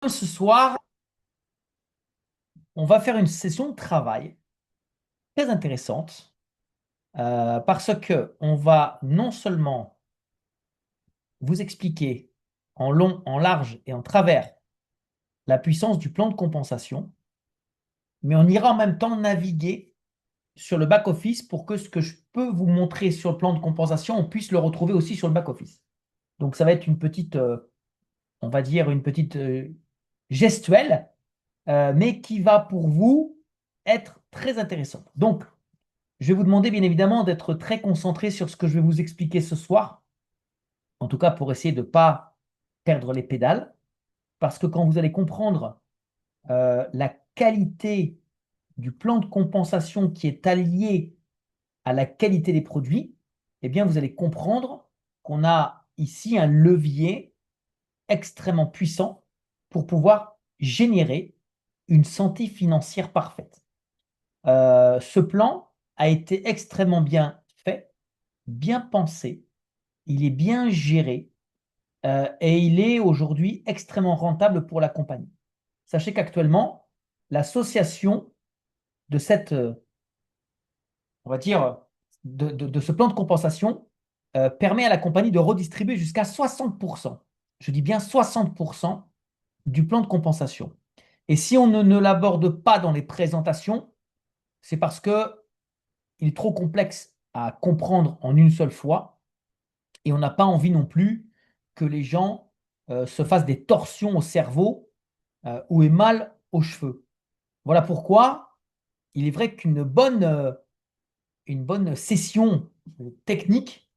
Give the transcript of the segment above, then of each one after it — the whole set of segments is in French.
Ce soir, on va faire une session de travail très intéressante parce que on va non seulement vous expliquer en long, en large et en travers la puissance du plan de compensation, mais on ira en même temps naviguer sur le back-office pour que ce que je peux vous montrer sur le plan de compensation, on puisse le retrouver aussi sur le back-office. Donc ça va être une petite, on va dire une petite gestuelle, mais qui va pour vous être très intéressante. Donc, je vais vous demander bien évidemment d'être très concentré sur ce que je vais vous expliquer ce soir, en tout cas pour essayer de ne pas perdre les pédales, parce que quand vous allez comprendre la qualité du plan de compensation qui est allié à la qualité des produits, eh bien vous allez comprendre qu'on a ici un levier extrêmement puissant pour pouvoir générer une santé financière parfaite. Ce plan a été extrêmement bien fait, bien pensé, il est bien géré et il est aujourd'hui extrêmement rentable pour la compagnie. Sachez qu'actuellement, l'association de cette, on va dire, de ce plan de compensation permet à la compagnie de redistribuer jusqu'à 60%. Je dis bien 60% du plan de compensation. Et si on ne l'aborde pas dans les présentations, c'est parce que il est trop complexe à comprendre en une seule fois et on n'a pas envie non plus que les gens se fassent des torsions au cerveau ou aient mal aux cheveux. Voilà pourquoi il est vrai une bonne session technique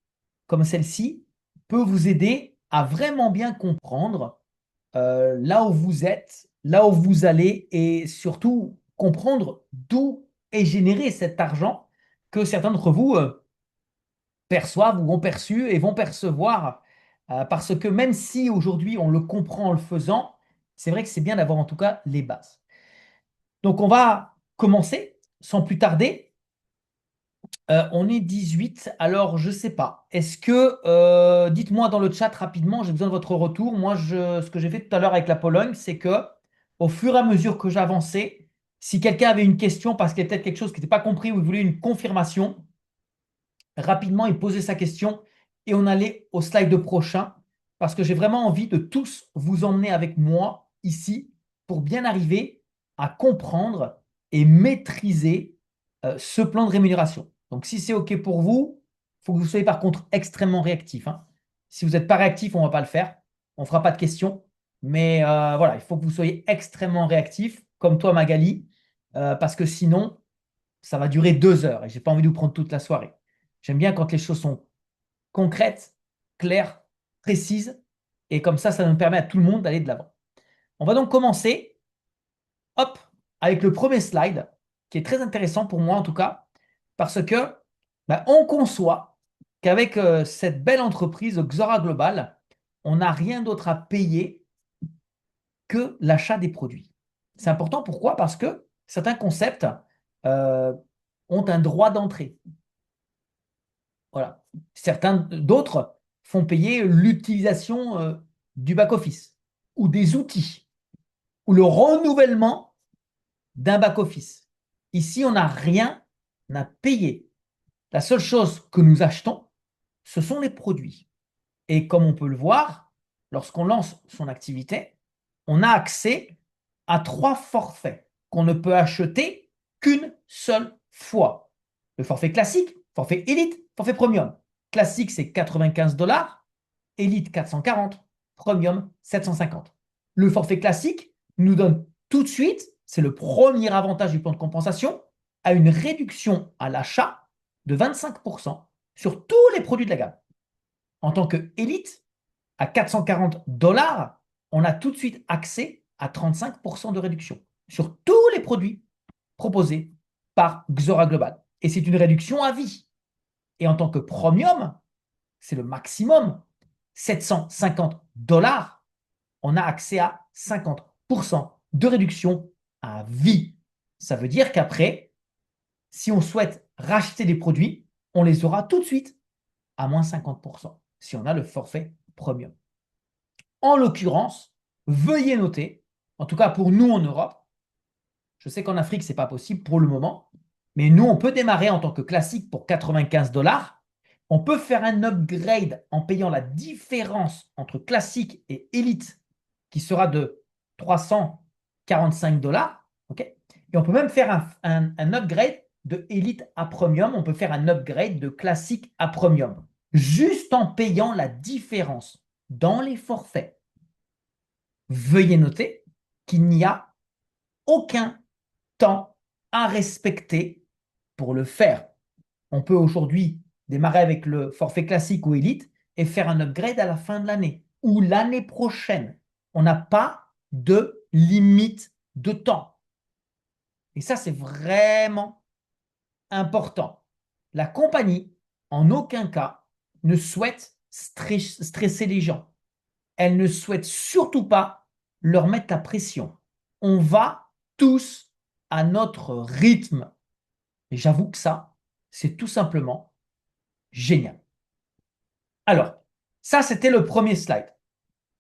comme celle-ci peut vous aider à vraiment bien comprendre là où vous êtes, là où vous allez et surtout comprendre d'où est généré cet argent que certains d'entre vous perçoivent ou ont perçu et vont percevoir. Parce que même si aujourd'hui on le comprend en le faisant, c'est vrai que c'est bien d'avoir en tout cas les bases. Donc on va commencer sans plus tarder. On est 18, alors je ne sais pas. Est-ce que, dites-moi dans le chat rapidement, j'ai besoin de votre retour. Moi, ce que j'ai fait tout à l'heure avec la Pologne, c'est que au fur et à mesure que j'avançais, si quelqu'un avait une question parce qu'il y a peut-être quelque chose qui n'était pas compris ou il voulait une confirmation, rapidement, il posait sa question et on allait au slide prochain parce que j'ai vraiment envie de tous vous emmener avec moi ici pour bien arriver à comprendre et maîtriser ce plan de rémunération. Donc, si c'est OK pour vous, il faut que vous soyez par contre extrêmement réactif, hein. Si vous n'êtes pas réactif, on ne va pas le faire. On ne fera pas de questions. Mais voilà, il faut que vous soyez extrêmement réactif, comme toi, Magali, parce que sinon, ça va durer 2 heures et je n'ai pas envie de vous prendre toute la soirée. J'aime bien quand les choses sont concrètes, claires, précises, et comme ça nous permet à tout le monde d'aller de l'avant. On va donc commencer, hop, avec le premier slide, qui est très intéressant pour moi en tout cas, parce que on conçoit qu'avec cette belle entreprise Xora Global, on n'a rien d'autre à payer que l'achat des produits. C'est important, pourquoi? Parce que certains concepts euh, ont un droit d'entrée. Voilà. Certains d'autres font payer l'utilisation du back-office ou des outils ou le renouvellement d'un back-office. Ici, on n'a rien à payer. La seule chose que nous achetons, ce sont les produits. Et comme on peut le voir, lorsqu'on lance son activité, on a accès à 3 forfaits qu'on ne peut acheter qu'une seule fois. Le forfait classique, forfait élite, forfait premium. Classique, c'est 95 dollars, élite 440, premium 750. Le forfait classique nous donne tout de suite, c'est le premier avantage du plan de compensation, à une réduction à l'achat de 25% sur tous les produits de la gamme. En tant que élite, à 440 dollars, on a tout de suite accès à 35% de réduction sur tous les produits proposés par Xora Global. Et c'est une réduction à vie. Et en tant que premium, c'est le maximum, 750 dollars, on a accès à 50% de réduction à vie. Ça veut dire qu'après, si on souhaite racheter des produits, on les aura tout de suite à moins 50% si on a le forfait premium. En l'occurrence, veuillez noter En tout cas, pour nous en Europe, je sais qu'en Afrique, ce n'est pas possible pour le moment, mais nous, on peut démarrer en tant que classique pour 95 dollars. On peut faire un upgrade en payant la différence entre classique et élite, qui sera de 345 dollars. OK. Et on peut même faire un upgrade de élite à premium. On peut faire un upgrade de classique à premium, juste en payant la différence dans les forfaits. Veuillez noter qu'il n'y a aucun temps à respecter pour le faire. On peut aujourd'hui démarrer avec le forfait classique ou élite et faire un upgrade à la fin de l'année ou l'année prochaine. On n'a pas de limite de temps. Et ça, c'est vraiment important. La compagnie, en aucun cas, ne souhaite stresser les gens. Elle ne souhaite surtout pas leur mettre la pression. On va tous à notre rythme. Et j'avoue que ça, c'est tout simplement génial. Alors, ça, c'était le premier slide.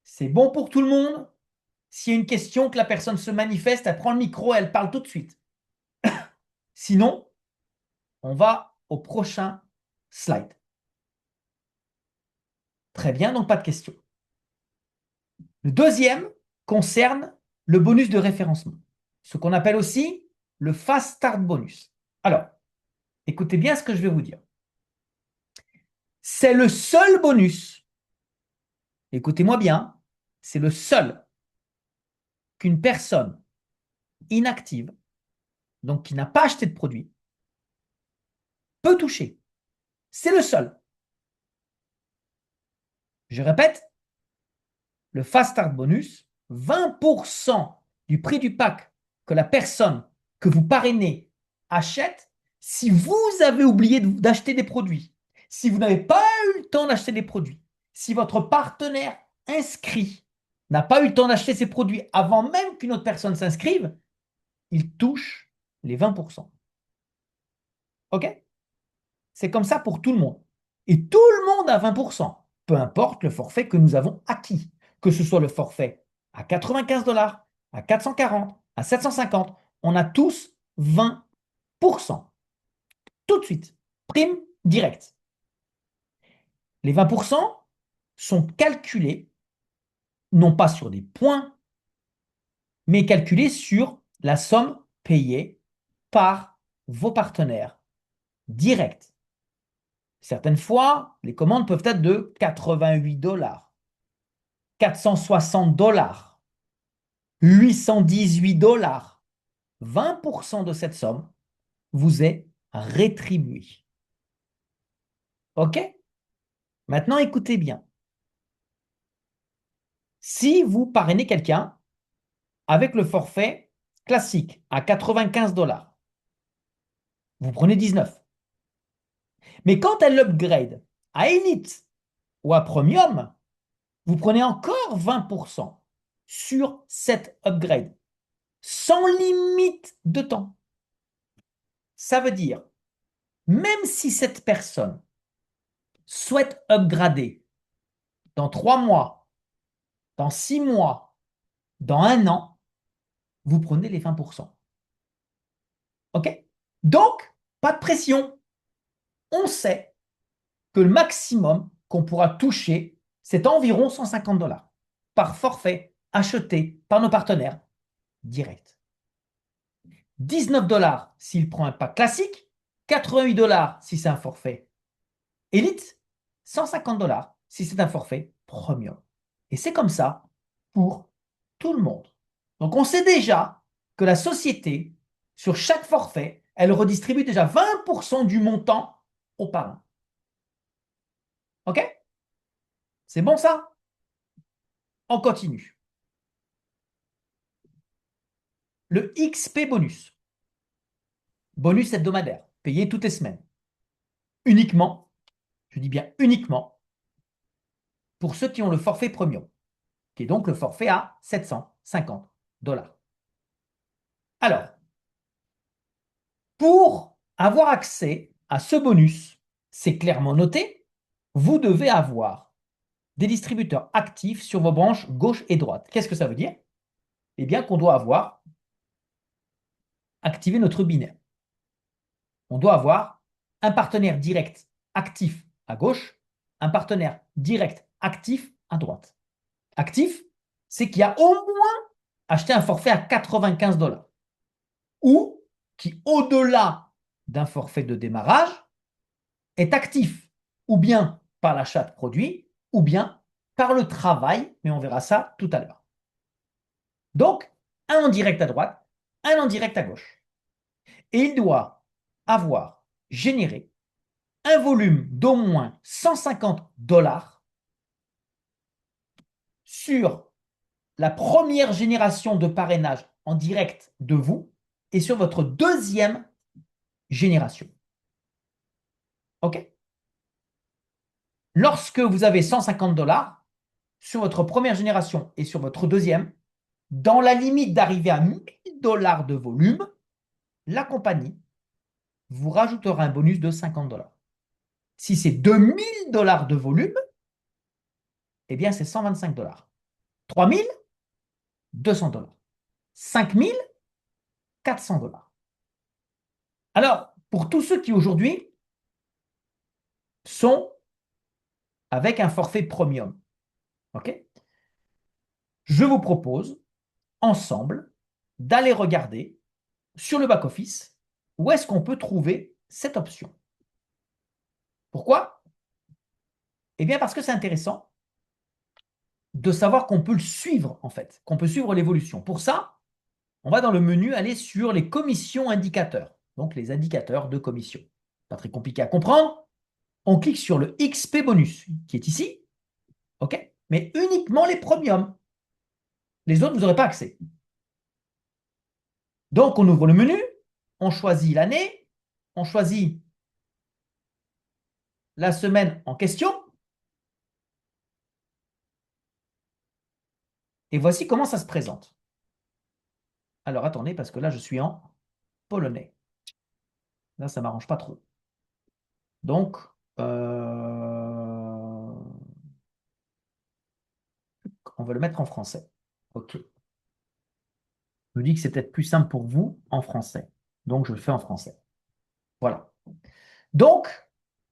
C'est bon pour tout le monde? S'il y a une question, que la personne se manifeste, elle prend le micro et elle parle tout de suite. Sinon, on va au prochain slide. Très bien, donc pas de questions. Le deuxième concerne le bonus de référencement, ce qu'on appelle aussi le Fast Start Bonus. Alors, écoutez bien ce que je vais vous dire. C'est le seul bonus, écoutez-moi bien, c'est le seul qu'une personne inactive, donc qui n'a pas acheté de produit, peut toucher. C'est le seul. Je répète, le Fast Start Bonus, 20% du prix du pack que la personne que vous parrainez achète si vous avez oublié d'acheter des produits, si vous n'avez pas eu le temps d'acheter des produits, si votre partenaire inscrit n'a pas eu le temps d'acheter ses produits avant même qu'une autre personne s'inscrive, il touche les 20%. OK? C'est comme ça pour tout le monde. Et tout le monde a 20%, peu importe le forfait que nous avons acquis, que ce soit le forfait à 95 dollars, à 440, à 750, on a tous 20%. Tout de suite, prime directe. Les 20% sont calculés non pas sur des points, mais calculés sur la somme payée par vos partenaires directs. Certaines fois, les commandes peuvent être de 88 dollars, 460 dollars, 818 dollars. 20% de cette somme vous est rétribuée. OK? Maintenant, écoutez bien. Si vous parrainez quelqu'un avec le forfait classique à 95 dollars, vous prenez 19. Mais quand elle l'upgrade à Elite ou à Premium, vous prenez encore 20% sur cet upgrade, sans limite de temps. Ça veut dire, même si cette personne souhaite upgrader dans 3 mois, dans 6 mois, dans 1 an, vous prenez les 20%. OK? Donc, pas de pression. On sait que le maximum qu'on pourra toucher, c'est environ 150 dollars par forfait acheté par nos partenaires directs. 19 dollars s'il prend un pack classique, 88 dollars si c'est un forfait Elite, 150 dollars si c'est un forfait Premium. Et c'est comme ça pour tout le monde. Donc on sait déjà que la société, sur chaque forfait, elle redistribue déjà 20% du montant aux parrains. OK? C'est bon ça? On continue. Le XP bonus. Bonus hebdomadaire, payé toutes les semaines. Uniquement, je dis bien uniquement, pour ceux qui ont le forfait Premium, qui est donc le forfait à 750 dollars. Alors, pour avoir accès à ce bonus, c'est clairement noté, vous devez avoir des distributeurs actifs sur vos branches gauche et droite. Qu'est-ce que ça veut dire? Eh bien, qu'on doit avoir activé notre binaire. On doit avoir un partenaire direct actif à gauche, un partenaire direct actif à droite. Actif, c'est qu'il y a au moins acheté un forfait à 95 $ ou qui, au-delà d'un forfait de démarrage, est actif ou bien par l'achat de produits ou bien par le travail, mais on verra ça tout à l'heure. Donc, un en direct à droite, un en direct à gauche. Et il doit avoir généré un volume d'au moins 150 $ sur la première génération de parrainage en direct de vous et sur votre deuxième génération. OK? Lorsque vous avez 150 $ sur votre première génération et sur votre deuxième, dans la limite d'arriver à 1000 $ de volume, la compagnie vous rajoutera un bonus de 50 $. Si c'est 2000 $ de volume, eh bien c'est 125 $. 3000, 200 $. 5000, 400 $. Alors, pour tous ceux qui aujourd'hui sont avec un forfait premium, ok, je vous propose ensemble d'aller regarder sur le back-office où est-ce qu'on peut trouver cette option. Pourquoi? Eh bien parce que c'est intéressant de savoir qu'on peut le suivre en fait, qu'on peut suivre l'évolution. Pour ça, on va dans le menu aller sur les commissions indicateurs, donc les indicateurs de commission. Pas très compliqué à comprendre. On clique sur le XP bonus qui est ici, ok, mais uniquement les premiums. Les autres, vous n'aurez pas accès. Donc, on ouvre le menu, on choisit l'année, on choisit la semaine en question, et voici comment ça se présente. Alors, attendez, parce que là, je suis en polonais. Là, ça ne m'arrange pas trop. Donc, on va le mettre en français. OK. Je me dis que c'est peut-être plus simple pour vous en français. Donc, je le fais en français. Voilà. Donc,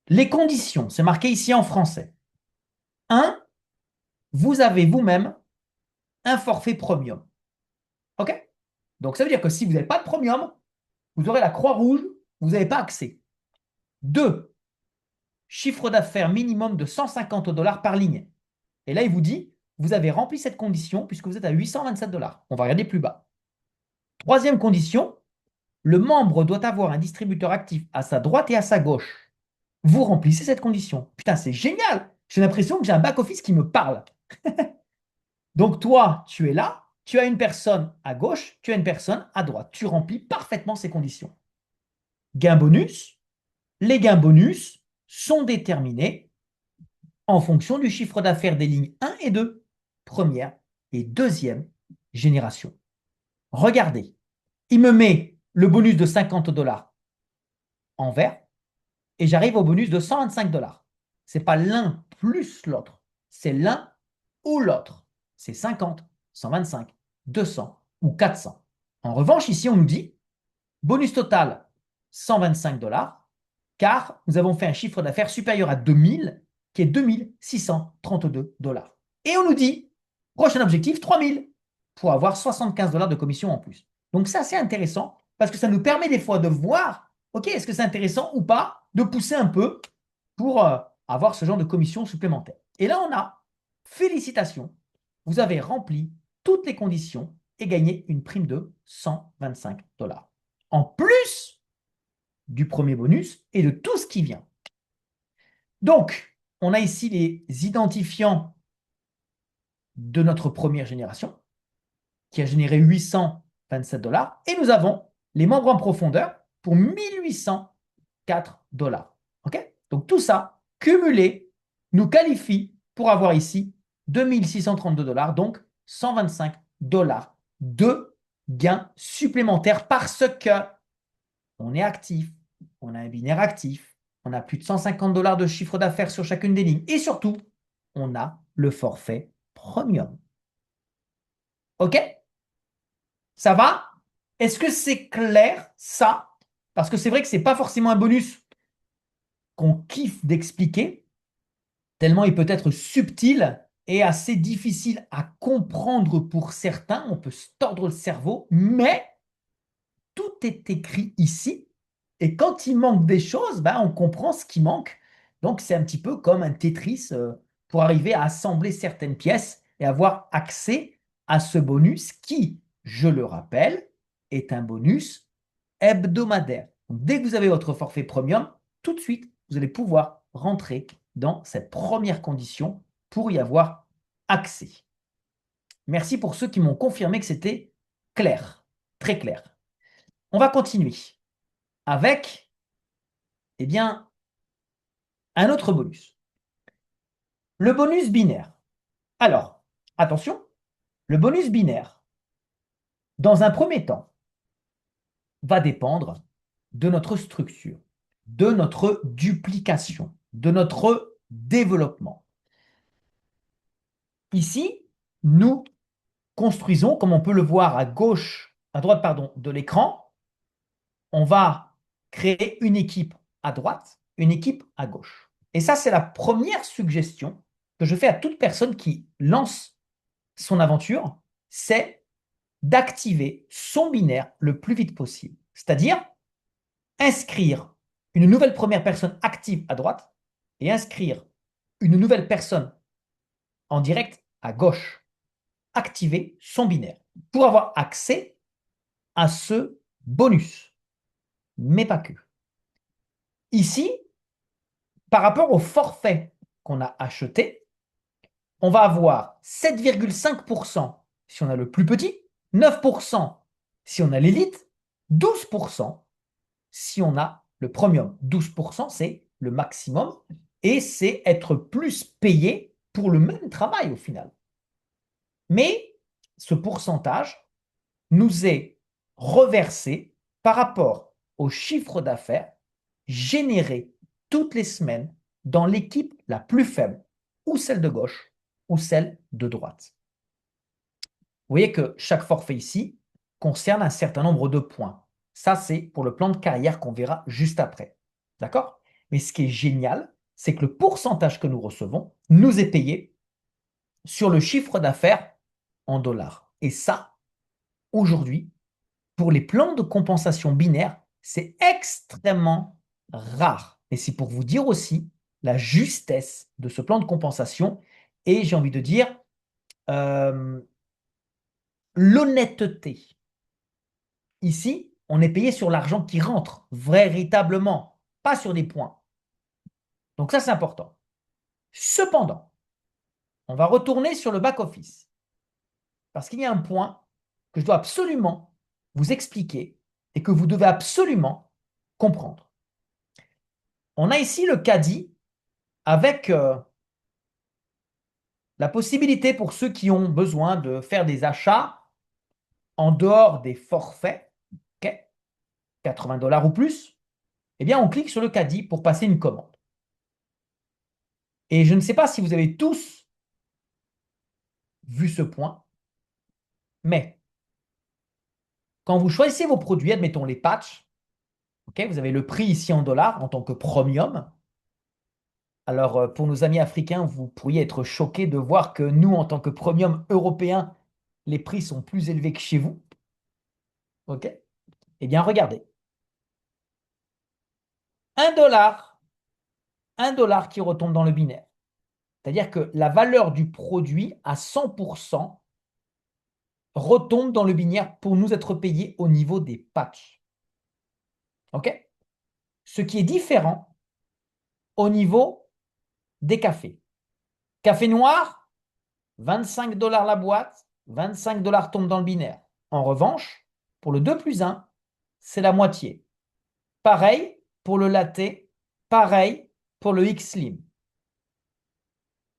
les conditions, c'est marqué ici en français. 1, vous avez vous-même un forfait premium. OK? Donc, ça veut dire que si vous n'avez pas de premium, vous aurez la croix rouge, vous n'avez pas accès. 2, chiffre d'affaires minimum de 150 $ par ligne. Et là, il vous dit, vous avez rempli cette condition puisque vous êtes à 827 $. On va regarder plus bas. Troisième condition, le membre doit avoir un distributeur actif à sa droite et à sa gauche. Vous remplissez cette condition. Putain, c'est génial! J'ai l'impression que j'ai un back-office qui me parle. Donc toi, tu es là, tu as une personne à gauche, tu as une personne à droite. Tu remplis parfaitement ces conditions. Gain bonus, les gains bonus sont déterminés en fonction du chiffre d'affaires des lignes 1 et 2, première et deuxième génération. Regardez, il me met le bonus de 50 $ en vert et j'arrive au bonus de 125 $. Ce n'est pas l'un plus l'autre, c'est l'un ou l'autre. C'est 50, 125, 200 ou 400. En revanche, ici, on nous dit bonus total 125 $, car nous avons fait un chiffre d'affaires supérieur à 2000, qui est 2632 $. Et on nous dit, prochain objectif, 3000, pour avoir 75 $ de commission en plus. Donc ça, c'est intéressant, parce que ça nous permet des fois de voir, ok, est-ce que c'est intéressant ou pas, de pousser un peu pour avoir ce genre de commission supplémentaire. Et là, on a, félicitations, vous avez rempli toutes les conditions et gagné une prime de 125 $. En plus du premier bonus et de tout ce qui vient. Donc, on a ici les identifiants de notre première génération, qui a généré 827 $, et nous avons les membres en profondeur pour 1804 $. OK? Donc tout ça, cumulé, nous qualifie pour avoir ici 2632 $, donc 125 $ de gains supplémentaires parce que on est actif, on a un binaire actif, on a plus de 150 $ de chiffre d'affaires sur chacune des lignes et surtout, on a le forfait premium. OK? Ça va? Est-ce que c'est clair, ça? Parce que c'est vrai que c'est pas forcément un bonus qu'on kiffe d'expliquer, tellement il peut être subtil et assez difficile à comprendre pour certains. On peut se tordre le cerveau, mais tout est écrit ici. Et quand il manque des choses, ben, on comprend ce qui manque. Donc, c'est un petit peu comme un Tetris pour arriver à assembler certaines pièces et avoir accès à ce bonus qui, je le rappelle, est un bonus hebdomadaire. Donc, dès que vous avez votre forfait premium, tout de suite, vous allez pouvoir rentrer dans cette première condition pour y avoir accès. Merci pour ceux qui m'ont confirmé que c'était clair, très clair. On va continuer avec, eh bien, un autre bonus. Le bonus binaire. Alors, attention, le bonus binaire, dans un premier temps, va dépendre de notre structure, de notre duplication, de notre développement. Ici, nous construisons, comme on peut le voir à gauche, à droite, pardon, de l'écran, on va créer une équipe à droite, une équipe à gauche. Et ça, c'est la première suggestion que je fais à toute personne qui lance son aventure, c'est d'activer son binaire le plus vite possible. C'est-à-dire inscrire une nouvelle première personne active à droite et inscrire une nouvelle personne en direct à gauche. Activer son binaire pour avoir accès à ce bonus, mais pas que. Ici, par rapport au forfait qu'on a acheté, on va avoir 7,5% si on a le plus petit, 9% si on a l'élite, 12% si on a le premium. 12%, c'est le maximum et c'est être plus payé pour le même travail au final. Mais ce pourcentage nous est reversé par rapport au chiffre d'affaires généré toutes les semaines dans l'équipe la plus faible, ou celle de gauche, ou celle de droite. Vous voyez que chaque forfait ici concerne un certain nombre de points. Ça, c'est pour le plan de carrière qu'on verra juste après. D'accord? Mais ce qui est génial, c'est que le pourcentage que nous recevons nous est payé sur le chiffre d'affaires en dollars. Et ça, aujourd'hui, pour les plans de compensation binaire, c'est extrêmement rare. Et c'est pour vous dire aussi la justesse de ce plan de compensation et j'ai envie de dire euh, l'honnêteté. Ici, on est payé sur l'argent qui rentre, véritablement, pas sur des points. Donc ça, c'est important. Cependant, on va retourner sur le back-office parce qu'il y a un point que je dois absolument vous expliquer et que vous devez absolument comprendre. On a ici le caddie avec la possibilité pour ceux qui ont besoin de faire des achats en dehors des forfaits, okay, 80 $ ou plus, eh bien on clique sur le caddie pour passer une commande. Et je ne sais pas si vous avez tous vu ce point, mais quand vous choisissez vos produits, admettons les patchs, okay, vous avez le prix ici en dollars en tant que premium. Alors pour nos amis africains, vous pourriez être choqués de voir que nous, en tant que premium européen, les prix sont plus élevés que chez vous. Ok? Eh bien, regardez. 1 $, 1 $ qui retombe dans le binaire. C'est-à-dire que la valeur du produit à 100% retombe dans le binaire pour nous être payés au niveau des patchs. OK? Ce qui est différent au niveau des cafés. Café noir, 25 $ la boîte, 25 $ tombent dans le binaire. En revanche, pour le 2 plus 1, c'est la moitié. Pareil pour le latte, pareil pour le X-Slim.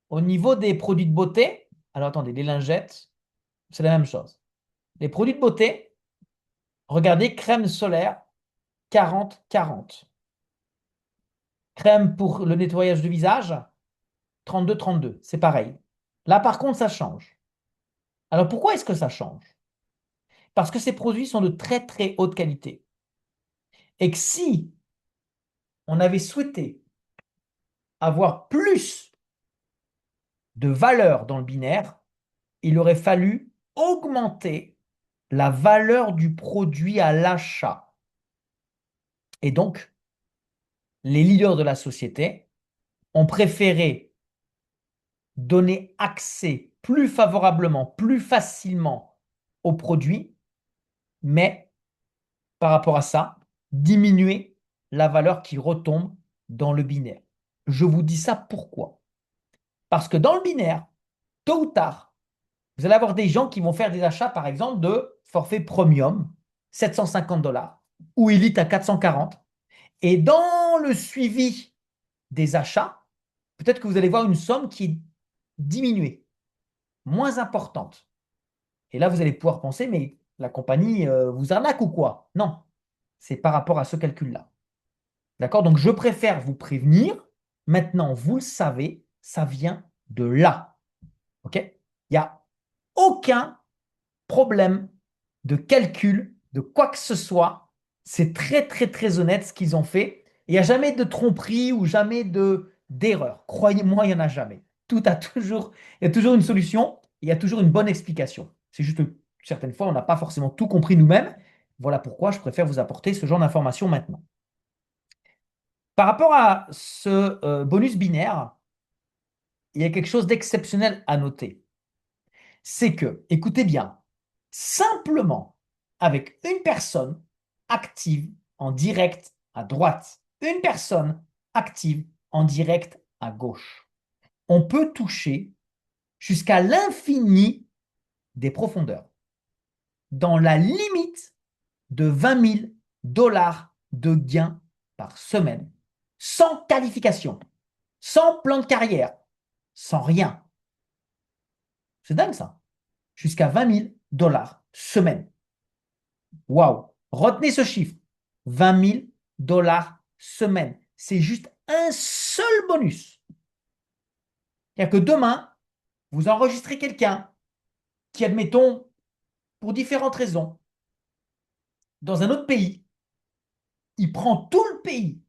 Au niveau des produits de beauté, alors attendez, les lingettes, c'est la même chose. Les produits de beauté, regardez, crème solaire, 40-40. Crème pour le nettoyage du visage, 32-32. C'est pareil. Là, par contre, ça change. Alors, pourquoi est-ce que ça change? Parce que ces produits sont de très très haute qualité. Et que si on avait souhaité avoir plus de valeur dans le binaire, il aurait fallu augmenter la valeur du produit à l'achat. Et donc, les leaders de la société ont préféré donner accès plus favorablement, plus facilement aux produits, mais par rapport à ça, diminuer la valeur qui retombe dans le binaire. Je vous dis ça pourquoi? Parce que dans le binaire, tôt ou tard, vous allez avoir des gens qui vont faire des achats, par exemple, de forfait premium, 750 $ ou Elite à 440. Et dans le suivi des achats, peut-être que vous allez voir une somme qui est diminuée, moins importante. Et là, vous allez pouvoir penser, mais la compagnie vous arnaque ou quoi? Non, c'est par rapport à ce calcul-là. D'accord? Donc, je préfère vous prévenir. Maintenant, vous le savez, ça vient de là. OK? Il n'y a aucun problème de calcul, de quoi que ce soit. C'est très, très, très honnête ce qu'ils ont fait. Il n'y a jamais de tromperie ou jamais d'erreur. Croyez-moi, il n'y en a jamais. Il y a toujours une solution, il y a toujours une bonne explication. C'est juste que certaines fois, on n'a pas forcément tout compris nous-mêmes. Voilà pourquoi je préfère vous apporter ce genre d'informations maintenant. Par rapport à ce bonus binaire, il y a quelque chose d'exceptionnel à noter. C'est que, écoutez bien, simplement avec une personne active en direct à droite, une personne active en direct à gauche, on peut toucher jusqu'à l'infini des profondeurs, dans la limite de 20 000 $ de gains par semaine, sans qualification, sans plan de carrière, sans rien. C'est dingue ça. Jusqu'à 20 000 $ semaine. Waouh! Retenez ce chiffre. 20 000 $ semaine. C'est juste un seul bonus. C'est-à-dire que demain, vous enregistrez quelqu'un qui, admettons, pour différentes raisons, dans un autre pays, il prend tout le pays,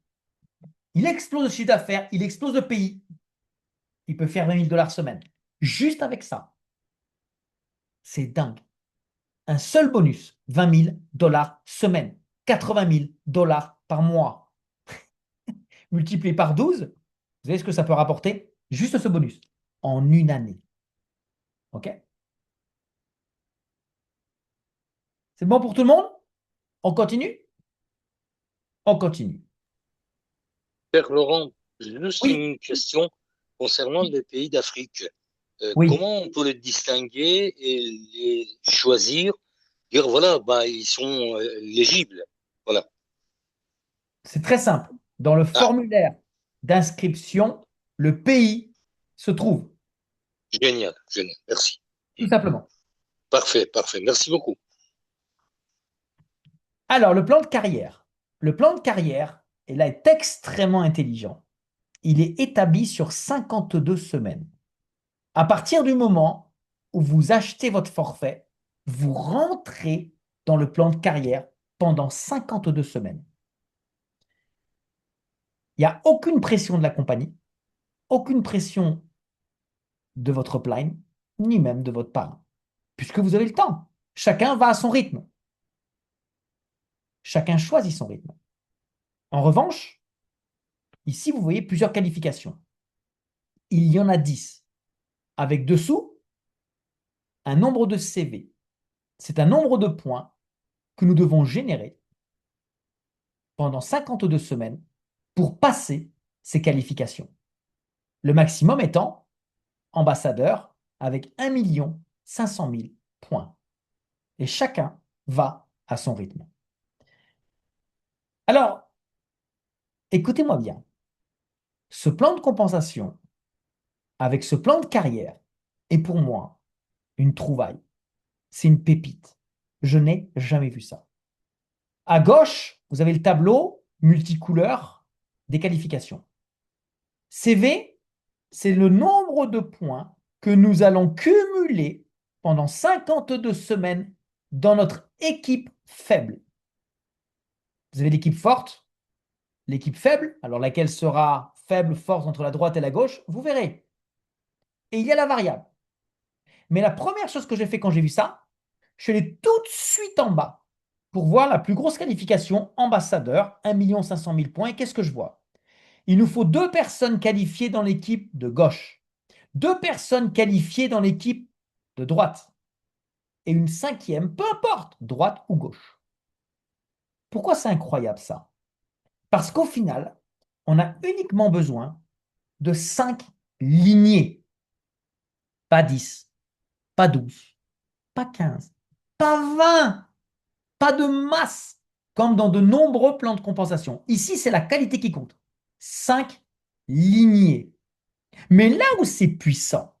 il explose le chiffre d'affaires, il explose le pays, il peut faire 20 000 $ semaine. Juste avec ça. C'est dingue. Un seul bonus, 20 000 $ semaine, 80 000 $ par mois, multiplié par 12, vous savez ce que ça peut rapporter? Juste ce bonus, en une année. OK? C'est bon pour tout le monde? On continue? On continue. Père Laurent, j'ai juste Oui, une question concernant les pays d'Afrique. oui, Comment on peut les distinguer et les choisir? Dire, voilà, bah, ils sont légibles. Voilà. c'est très simple. Dans le Ah, formulaire d'inscription, le pays se trouve, génial, génial. Merci. tout simplement. Parfait, parfait. Merci beaucoup. Alors, le plan de carrière. Le plan de carrière, et là, est extrêmement intelligent. Il est établi sur 52 semaines. À partir du moment où vous achetez votre forfait, vous rentrez dans le plan de carrière pendant 52 semaines. Il n'y a aucune pression de la compagnie, aucune pression de votre upline, ni même de votre parent, puisque vous avez le temps. Chacun va à son rythme. Chacun choisit son rythme. En revanche, ici, vous voyez plusieurs qualifications. Il y en a 10, avec dessous un nombre de CV. C'est un nombre de points que nous devons générer pendant 52 semaines pour passer ces qualifications. Le maximum étant ambassadeur avec 1 500 000 points. Et chacun va à son rythme. Alors, écoutez-moi bien. Ce plan de compensation avec ce plan de carrière est pour moi une trouvaille. C'est une pépite. Je n'ai jamais vu ça. À gauche, vous avez le tableau multicouleur des qualifications. CV, c'est le nombre de points que nous allons cumuler pendant 52 semaines dans notre équipe faible. Vous avez l'équipe forte, l'équipe faible, alors laquelle sera faible, forte entre la droite et la gauche, vous verrez. Et il y a la variable. Mais la première chose que j'ai fait quand j'ai vu ça, je suis allé tout de suite en bas pour voir la plus grosse qualification, ambassadeur, 1 500 000 points. Et qu'est-ce que je vois? Il nous faut 2 personnes qualifiées dans l'équipe de gauche, 2 personnes qualifiées dans l'équipe de droite, et une cinquième, peu importe, droite ou gauche. Pourquoi c'est incroyable ça? Parce qu'au final, on a uniquement besoin de 5 lignées, pas 10, pas 12, pas 15, pas 20, pas de masse, comme dans de nombreux plans de compensation. Ici, c'est la qualité qui compte. 5 lignées. Mais là où c'est puissant,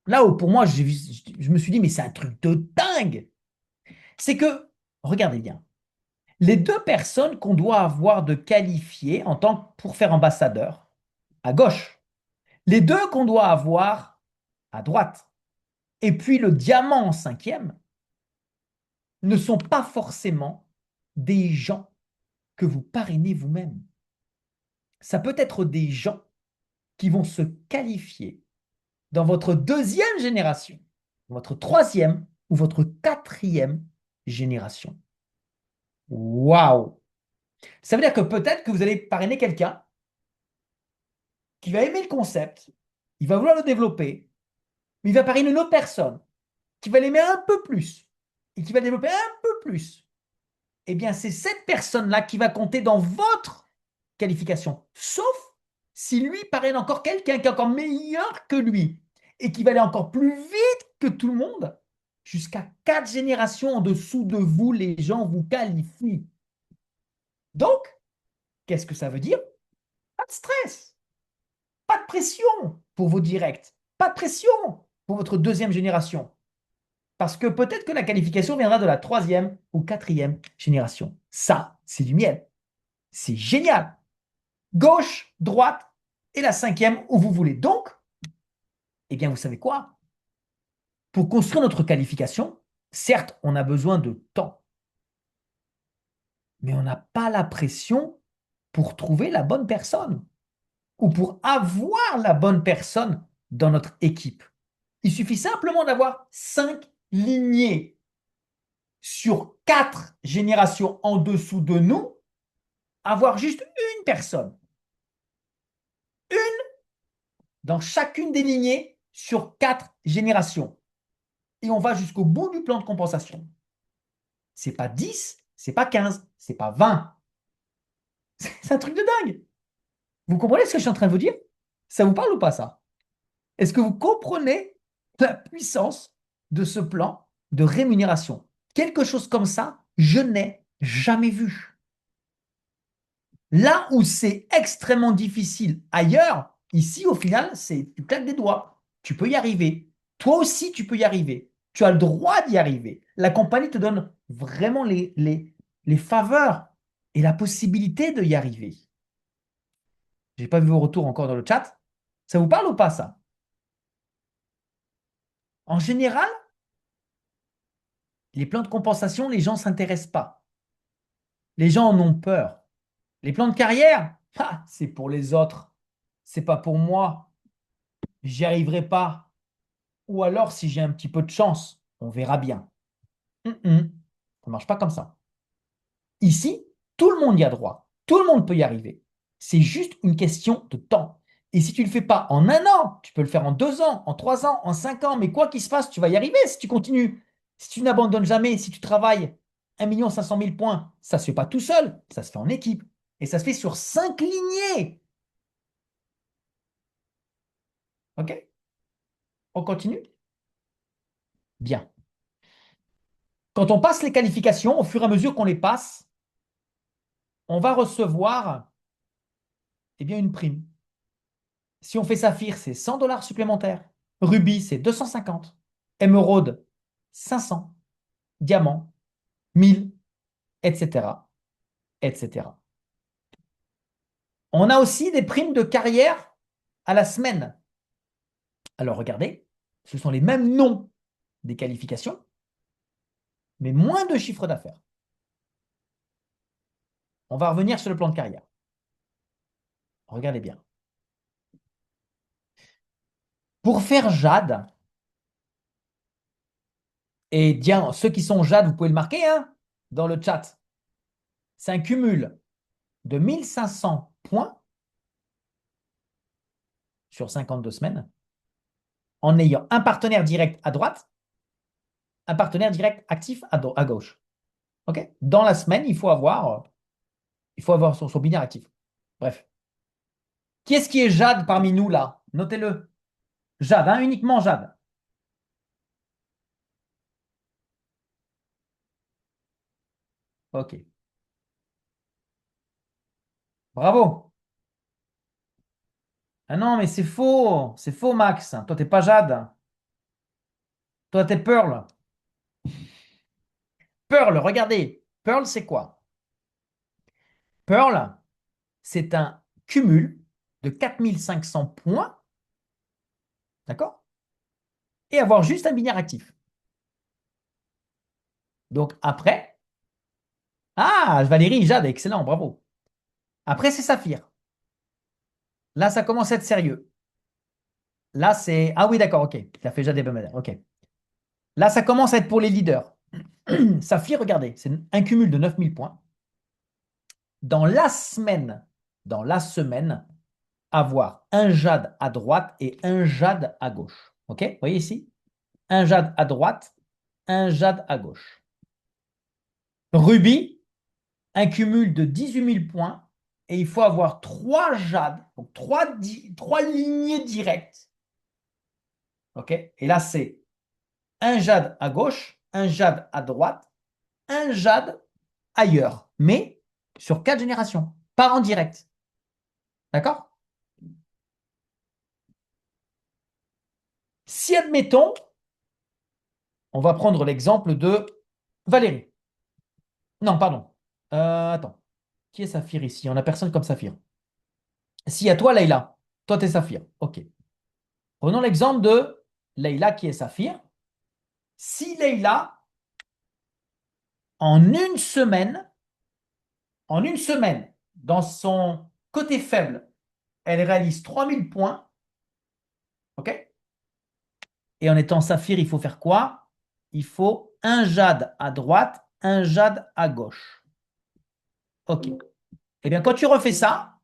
là où pour moi, je me suis dit, mais c'est un truc de dingue, c'est que, regardez bien, les 2 personnes qu'on doit avoir de qualifiées en tant pour faire ambassadeur, à gauche, les 2 qu'on doit avoir à droite, et puis le diamant en cinquième, ne sont pas forcément des gens que vous parrainez vous-même. Ça peut être des gens qui vont se qualifier dans votre deuxième génération, votre troisième ou votre quatrième génération. Waouh! Ça veut dire que peut-être que vous allez parrainer quelqu'un qui va aimer le concept, il va vouloir le développer, mais il va parrainer une autre personne qui va l'aimer un peu plus et qui va le développer un peu plus. Eh bien, c'est cette personne-là qui va compter dans votre qualification. Sauf si lui parraine encore quelqu'un qui est encore meilleur que lui et qui va aller encore plus vite que tout le monde, jusqu'à 4 générations en dessous de vous, les gens vous qualifient. Donc, qu'est-ce que ça veut dire? Pas de stress, pas de pression pour vos directs, pas de pression pour votre deuxième génération. Parce que peut-être que la qualification viendra de la troisième ou quatrième génération. Ça, c'est du miel. C'est génial. Gauche, droite et la cinquième où vous voulez. Donc, eh bien, vous savez quoi? Pour construire notre qualification, certes, on a besoin de temps, mais on n'a pas la pression pour trouver la bonne personne ou pour avoir la bonne personne dans notre équipe. Il suffit simplement d'avoir 5 lignées sur 4 générations en dessous de nous, avoir juste une personne, une dans chacune des lignées sur 4 générations. Et on va jusqu'au bout du plan de compensation. C'est pas 10, c'est pas 15, c'est pas 20. C'est un truc de dingue. Vous comprenez ce que je suis en train de vous dire? Ça vous parle ou pas ça? Est-ce que vous comprenez la puissance de ce plan de rémunération? Quelque chose comme ça, je n'ai jamais vu. Là où c'est extrêmement difficile ailleurs, ici au final, c'est tu claques des doigts. Tu peux y arriver. Toi aussi, tu peux y arriver. Tu as le droit d'y arriver. La compagnie te donne vraiment les faveurs et la possibilité de y arriver. Je n'ai pas vu vos retours encore dans le chat. Ça vous parle ou pas ça? En général, les plans de compensation, les gens ne s'intéressent pas. Les gens en ont peur. Les plans de carrière, ah, c'est pour les autres. C'est pas pour moi. J'y arriverai pas. Ou alors, si j'ai un petit peu de chance, on verra bien. Ça ne marche pas comme ça. Ici, tout le monde y a droit. Tout le monde peut y arriver. C'est juste une question de temps. Et si tu ne le fais pas en un an, tu peux le faire en 2 ans, en 3 ans, en 5 ans. Mais quoi qu'il se passe, tu vas y arriver si tu continues. Si tu n'abandonnes jamais, si tu travailles 1 500 000 points, ça ne se fait pas tout seul. Ça se fait en équipe. Et ça se fait sur 5 lignées. OK? On continue? Bien. Quand on passe les qualifications, au fur et à mesure qu'on les passe, on va recevoir eh bien, une prime. Si on fait saphir, c'est 100 dollars supplémentaires. Rubis, c'est 250. Émeraude, 500. Diamant, 1000, etc., etc. On a aussi des primes de carrière à la semaine. Alors regardez, ce sont les mêmes noms des qualifications, mais moins de chiffre d'affaires. On va revenir sur le plan de carrière. Regardez bien. Pour faire Jade, et tiens, ceux qui sont Jade, vous pouvez le marquer hein, dans le chat. C'est un cumul de 1500 points sur 52 semaines en ayant un partenaire direct à droite, un partenaire direct actif à gauche. Okay, dans la semaine, il faut avoir son binaire actif. Bref. Qui est-ce qui est Jade parmi nous là? Notez-le. Jade, hein, uniquement Jade. Ok. Bravo. Ah non, mais c'est faux. C'est faux, Max. Toi, t'es pas Jade. Toi, t'es Pearl. Pearl, regardez. Pearl, c'est quoi? Pearl, c'est un cumul de 4500 points, d'accord? Et avoir juste un binaire actif. Donc après, ah, Valérie, Jade, excellent, bravo. Après, c'est Saphir. Là, ça commence à être sérieux. Là, c'est... Ah oui, d'accord, ok. Il a fait Jade et Bemeder, ok. Là, ça commence à être pour les leaders. Saphir, regardez, c'est un cumul de 9000 points. Dans la semaine, avoir un Jade à droite et un Jade à gauche. Ok? Vous voyez ici? Un Jade à droite, un Jade à gauche. Ruby, un cumul de 18 000 points et il faut avoir trois Jades, donc trois lignées directes. Ok? Et là, c'est un Jade à gauche, un Jade à droite, un Jade ailleurs, mais sur 4 générations, pas en direct. D'accord? Si, admettons, on va prendre l'exemple de Valérie. Non, pardon. Attends. Qui est Saphir ici? On n'a personne comme Saphir. Si, à toi, Leïla. Toi, tu es Saphir. OK. Prenons l'exemple de Leïla qui est Saphir. Si Leïla, en une semaine, dans son côté faible, elle réalise 3000 points, OK? Et en étant Saphir, il faut faire quoi? Il faut un Jade à droite, un Jade à gauche. OK. Eh bien, quand tu refais ça,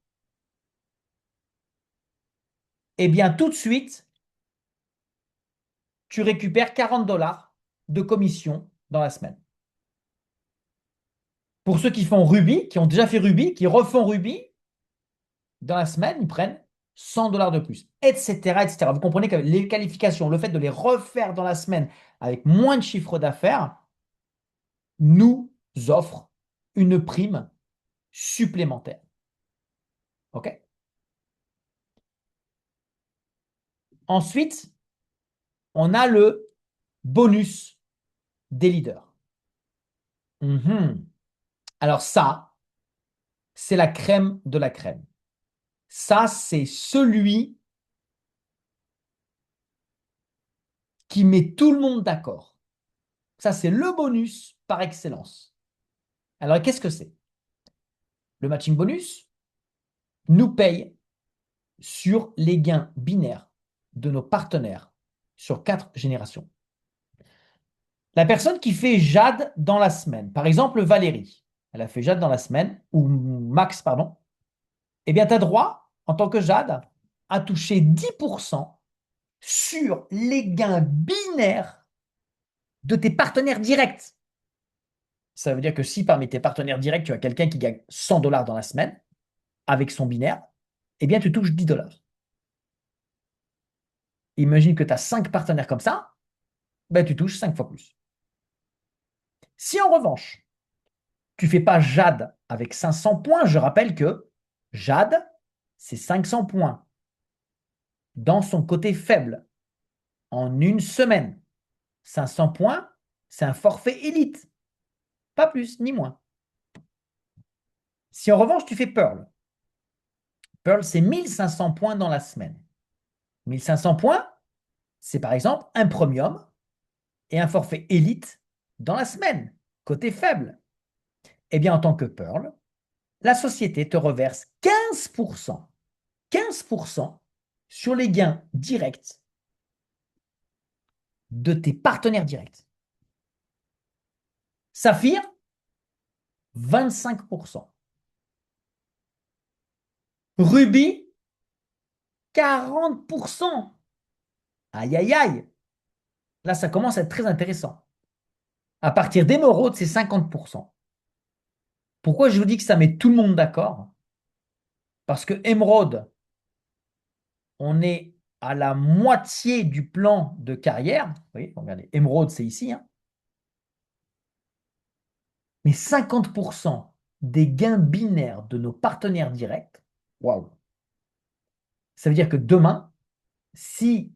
eh bien, tout de suite, tu récupères 40 dollars de commission dans la semaine. Pour ceux qui font Ruby, qui ont déjà fait Ruby, qui refont Ruby, dans la semaine, ils prennent 100 dollars de plus, etc., etc. Vous comprenez que les qualifications, le fait de les refaire dans la semaine avec moins de chiffre d'affaires, nous offre une prime supplémentaire. OK? Ensuite, on a le bonus des leaders. Alors ça, c'est la crème de la crème. Ça, c'est celui qui met tout le monde d'accord. Ça, c'est le bonus par excellence. Alors, qu'est-ce que c'est? Le matching bonus nous paye sur les gains binaires de nos partenaires sur 4 générations. La personne qui fait Jade dans la semaine, par exemple Valérie, elle a fait Jade dans la semaine, ou Max, pardon, eh bien, tu as droit, en tant que Jade, à toucher 10% sur les gains binaires de tes partenaires directs. Ça veut dire que si parmi tes partenaires directs, tu as quelqu'un qui gagne 100 dollars dans la semaine, avec son binaire, eh bien, tu touches 10 dollars. Imagine que tu as 5 partenaires comme ça, ben, tu touches 5 fois plus. Si en revanche, tu ne fais pas Jade avec 500 points, je rappelle que Jade, c'est 500 points dans son côté faible en une semaine. 500 points, c'est un forfait élite. Pas plus ni moins. Si en revanche, tu fais Pearl, Pearl, c'est 1500 points dans la semaine. 1500 points, c'est par exemple un premium et un forfait élite dans la semaine. Côté faible. Eh bien, en tant que Pearl, la société te reverse 15%, 15% sur les gains directs de tes partenaires directs. Saphir, 25%. Ruby, 40%. Aïe, aïe, aïe. Là, ça commence à être très intéressant. À partir d'émeraude, c'est 50%. Pourquoi je vous dis que ça met tout le monde d'accord? Parce que émeraude, on est à la moitié du plan de carrière. Vous voyez, regardez, émeraude, c'est ici. Hein. Mais 50% des gains binaires de nos partenaires directs, waouh! Ça veut dire que demain, si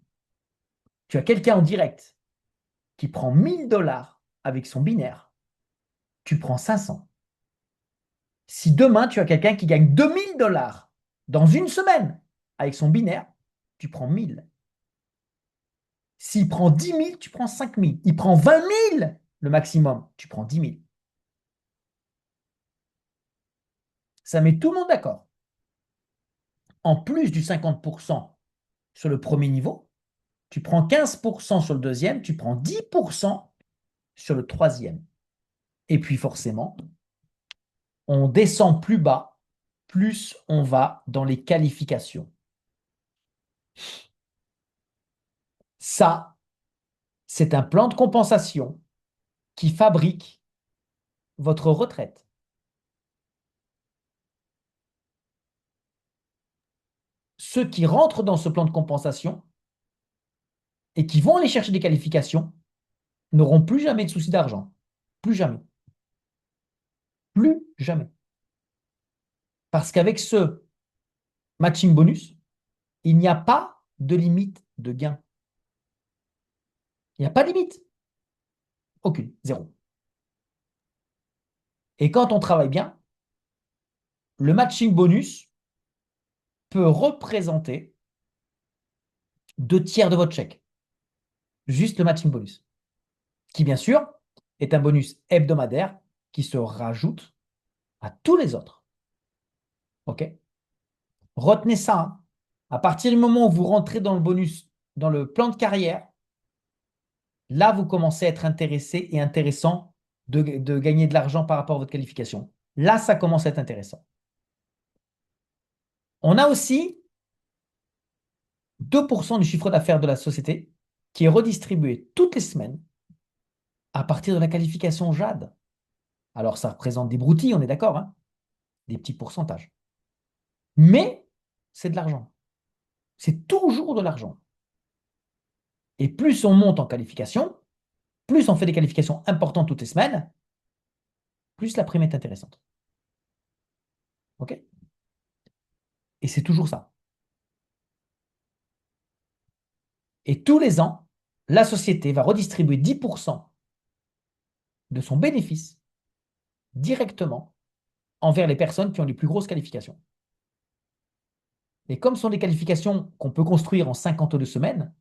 tu as quelqu'un en direct qui prend 1000 $ avec son binaire, tu prends 500. Si demain, tu as quelqu'un qui gagne 2000 $ dans une semaine avec son binaire, tu prends 1000. S'il prend 10 000, tu prends 5 000. Il prend 20 000, le maximum, tu prends 10 000. Ça met tout le monde d'accord. En plus du 50% sur le premier niveau, tu prends 15% sur le deuxième, tu prends 10% sur le troisième. Et puis forcément, on descend plus bas, plus on va dans les qualifications. Ça, c'est un plan de compensation qui fabrique votre retraite. Ceux qui rentrent dans ce plan de compensation et qui vont aller chercher des qualifications n'auront plus jamais de soucis d'argent. Plus jamais. Plus jamais. Parce qu'avec ce matching bonus, il n'y a pas de limite de gain. Il n'y a pas de limite. Aucune. Zéro. Et quand on travaille bien, le matching bonus peut représenter 2 tiers de votre chèque. Juste le matching bonus. Qui, bien sûr, est un bonus hebdomadaire qui se rajoute à tous les autres. OK? Retenez ça. Hein. À partir du moment où vous rentrez dans le bonus, dans le plan de carrière, là, vous commencez à être intéressé et intéressant de gagner de l'argent par rapport à votre qualification. Là, ça commence à être intéressant. On a aussi 2% du chiffre d'affaires de la société qui est redistribué toutes les semaines à partir de la qualification JAD. Alors, ça représente des broutilles, on est d'accord, hein, des petits pourcentages. Mais c'est de l'argent. C'est toujours de l'argent. Et plus on monte en qualification, plus on fait des qualifications importantes toutes les semaines, plus la prime est intéressante. OK? Et c'est toujours ça. Et tous les ans, la société va redistribuer 10% de son bénéfice directement envers les personnes qui ont les plus grosses qualifications. Et comme ce sont des qualifications qu'on peut construire en 52 semaines,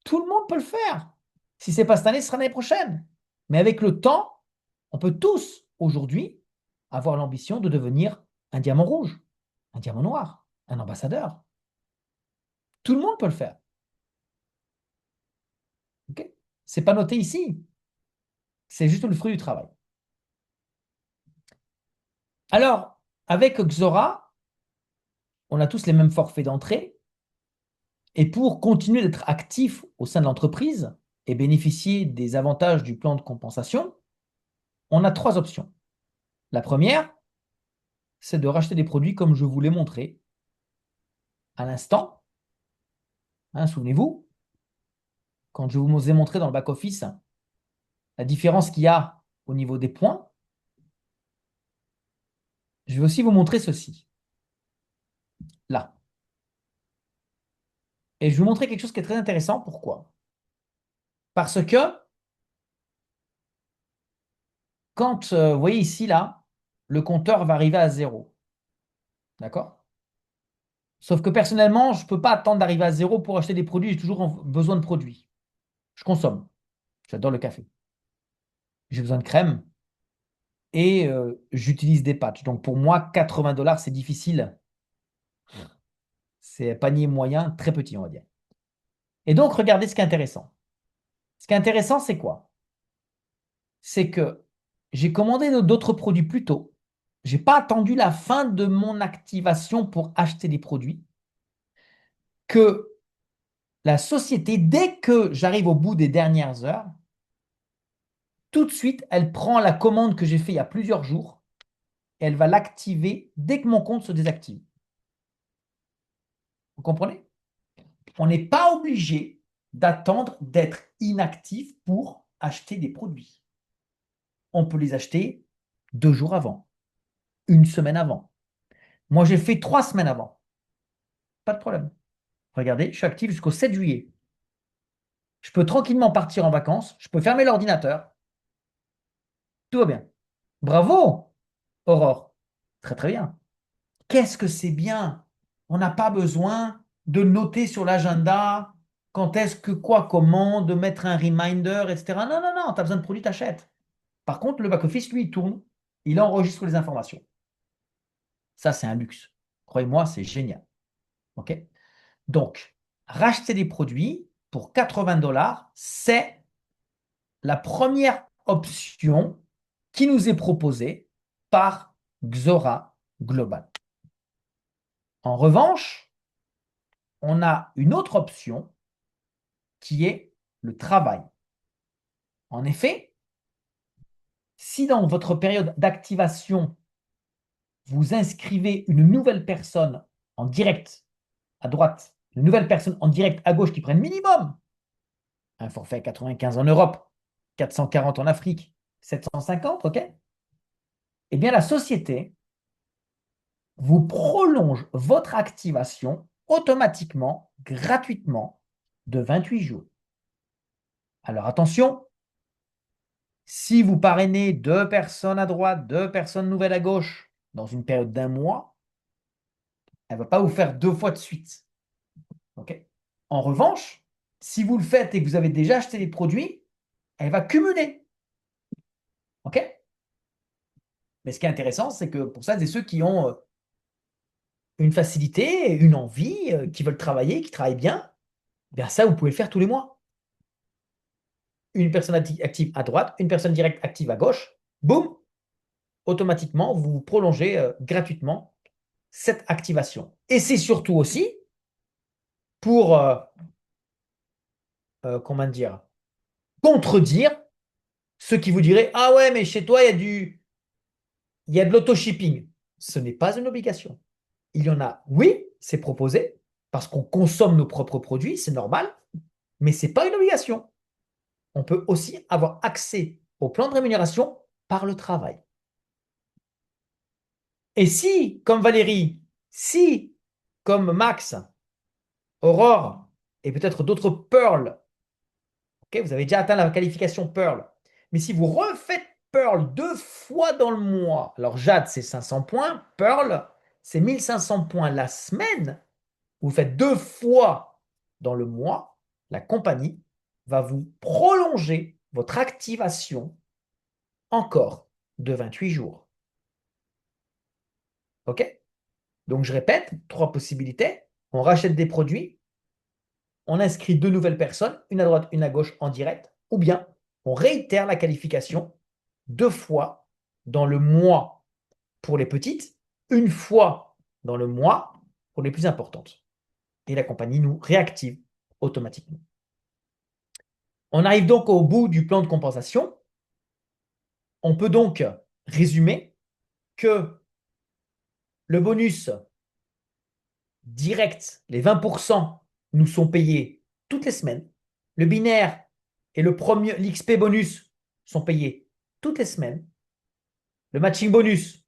tout le monde peut le faire. Si ce n'est pas cette année, ce sera l'année prochaine. Mais avec le temps, on peut tous, aujourd'hui, avoir l'ambition de devenir un diamant rouge, un diamant noir, un ambassadeur. Tout le monde peut le faire. Okay. Ce n'est pas noté ici. C'est juste le fruit du travail. Alors, avec Xora, on a tous les mêmes forfaits d'entrée. Et pour continuer d'être actif au sein de l'entreprise et bénéficier des avantages du plan de compensation, on a 3 options. La première, c'est de racheter des produits comme je vous l'ai montré à l'instant. Hein, souvenez-vous, quand je vous ai montré dans le back-office la différence qu'il y a au niveau des points, je vais aussi vous montrer ceci, là. Et je vais vous montrer quelque chose qui est très intéressant. Pourquoi? Parce que quand, vous voyez ici, là, le compteur va arriver à 0. D'accord? Sauf que personnellement, je ne peux pas attendre d'arriver à 0 pour acheter des produits. J'ai toujours besoin de produits. Je consomme. J'adore le café. j'ai besoin de crème et j'utilise des patchs. Donc pour moi, 80 $, c'est difficile. C'est un panier moyen, très petit, on va dire. Et donc, regardez ce qui est intéressant. Ce qui est intéressant, c'est quoi? C'est que j'ai commandé d'autres produits plus tôt. Je n'ai pas attendu la fin de mon activation pour acheter des produits. Que la société, dès que j'arrive au bout des dernières heures, tout de suite, elle prend la commande que j'ai faite il y a plusieurs jours et elle va l'activer dès que mon compte se désactive. Vous comprenez? On n'est pas obligé d'attendre d'être inactif pour acheter des produits. On peut les acheter 2 jours avant, une semaine avant. Moi, j'ai fait 3 semaines avant. Pas de problème. Regardez, je suis actif jusqu'au 7 juillet. Je peux tranquillement partir en vacances. Je peux fermer l'ordinateur. Tout va bien. Bravo, Aurore. Très, très bien. Qu'est-ce que c'est bien. On n'a pas besoin de noter sur l'agenda quand est-ce que quoi, comment, de mettre un reminder, etc. Non, non, non, tu as besoin de produits, t'achètes. Par contre, le back-office, lui, il tourne, il enregistre les informations. Ça, c'est un luxe. Croyez-moi, c'est génial. OK? Donc, racheter des produits pour 80 $, c'est la première option qui nous est proposée par Xora Global. En revanche, on a une autre option qui est le travail. En effet, si dans votre période d'activation, vous inscrivez une nouvelle personne en direct à droite, une nouvelle personne en direct à gauche qui prenne minimum un forfait à 95 en Europe, 440 en Afrique, 750, OK? Eh bien, la société vous prolonge votre activation automatiquement, gratuitement, de 28 jours. Alors attention, si vous parrainez 2 personnes à droite, 2 personnes nouvelles à gauche dans une période d'1 mois, elle ne va pas vous faire 2 fois de suite. OK? En revanche, si vous le faites et que vous avez déjà acheté les produits, elle va cumuler. OK? Mais ce qui est intéressant, c'est que pour ça, c'est ceux qui ont une facilité, une envie, qui veulent travailler, qui travaillent bien, bien ça, vous pouvez le faire tous les mois. Une personne active à droite, une personne directe active à gauche, boum, automatiquement, vous prolongez gratuitement cette activation. Et c'est surtout aussi pour, comment dire, contredire ceux qui vous diraient, ah ouais, mais chez toi, il y a de l'auto-shipping. Ce n'est pas une obligation. Il y en a, oui, c'est proposé, parce qu'on consomme nos propres produits, c'est normal, mais ce n'est pas une obligation. On peut aussi avoir accès au plan de rémunération par le travail. Et si, comme Valérie, si, comme Max, Aurore et peut-être d'autres Pearl, okay, vous avez déjà atteint la qualification Pearl, mais si vous refaites Pearl 2 fois dans le mois, alors Jade c'est 500 points, Pearl c'est 1500 points la semaine, vous faites 2 fois dans le mois, la compagnie va vous prolonger votre activation encore de 28 jours. OK? Donc je répète, 3 possibilités. On rachète des produits, on inscrit 2 nouvelles personnes, une à droite, une à gauche en direct, ou bien on réitère la qualification 2 fois dans le mois pour les petites, une fois dans le mois pour les plus importantes. Et la compagnie nous réactive automatiquement. On arrive donc au bout du plan de compensation. On peut donc résumer que le bonus direct, les 20%, nous sont payés toutes les semaines. Le binaire et l'XP bonus sont payés toutes les semaines. Le matching bonus,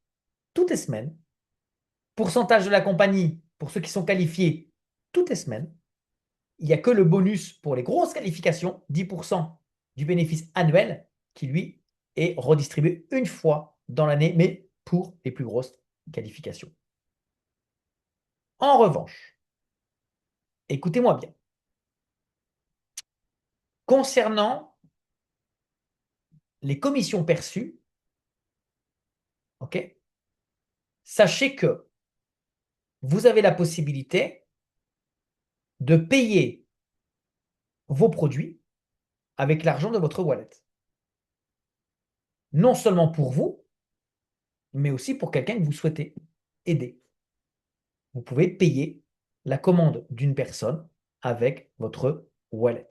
toutes les semaines. Pourcentage de la compagnie pour ceux qui sont qualifiés, toutes les semaines. Il n'y a que le bonus pour les grosses qualifications, 10% du bénéfice annuel, qui lui est redistribué une fois dans l'année, mais pour les plus grosses qualifications. En revanche, écoutez-moi bien, concernant les commissions perçues, ok, sachez que vous avez la possibilité de payer vos produits avec l'argent de votre wallet. Non seulement pour vous, mais aussi pour quelqu'un que vous souhaitez aider. Vous pouvez payer la commande d'une personne avec votre wallet.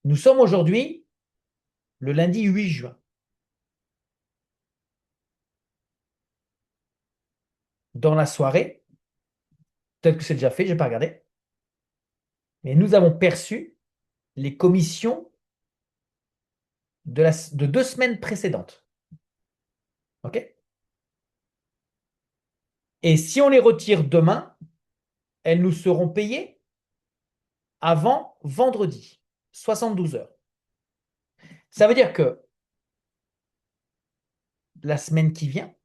Nous sommes aujourd'hui le lundi 8 juin. Dans la soirée, peut-être que c'est déjà fait, je n'ai pas regardé, mais nous avons perçu les commissions de 2 semaines précédentes. OK? Et si on les retire demain, elles nous seront payées avant vendredi, 72 heures. Ça veut dire que la semaine qui vient,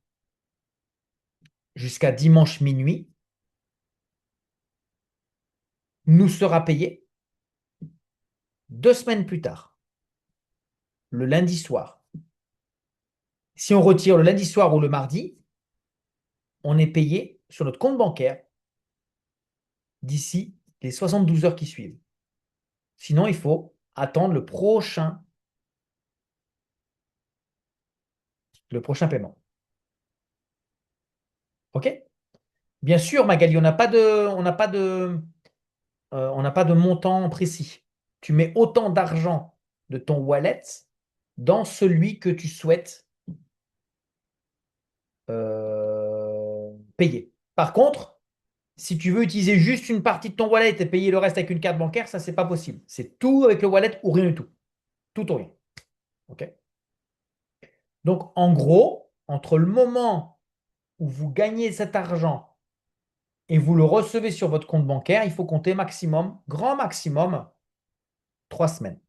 jusqu'à dimanche minuit, nous sera payée 2 semaines plus tard, le lundi soir. Si on retire le lundi soir ou le mardi, on est payé sur notre compte bancaire d'ici les 72 heures qui suivent. Sinon, il faut attendre le prochain paiement. OK? Bien sûr, Magali, on n'a pas de montant précis. Tu mets autant d'argent de ton wallet dans celui que tu souhaites payer. Par contre, si tu veux utiliser juste une partie de ton wallet et payer le reste avec une carte bancaire, ça, c'est pas possible. C'est tout avec le wallet ou rien du tout. Tout ou rien. OK? Donc, en gros, entre le moment où vous gagnez cet argent et vous le recevez sur votre compte bancaire, il faut compter maximum, grand maximum, 3 semaines.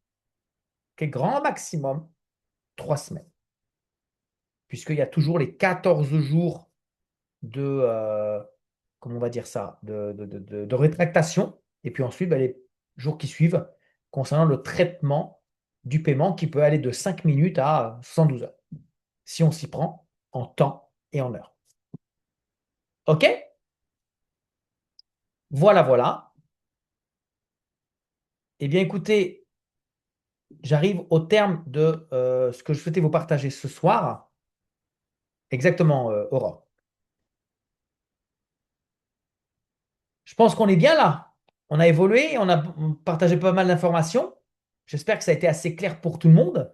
OK? Grand maximum, 3 semaines. Puisqu'il y a toujours les 14 jours comment on va dire ça, de rétractation. Et puis ensuite, les jours qui suivent concernant le traitement du paiement qui peut aller de 5 minutes à 112 heures, si on s'y prend en temps et en heure. OK? Voilà, voilà. Eh bien, écoutez, j'arrive au terme de ce que je souhaitais vous partager ce soir. Exactement, Aurore. Je pense qu'on est bien là. On a évolué, on a partagé pas mal d'informations. J'espère que ça a été assez clair pour tout le monde.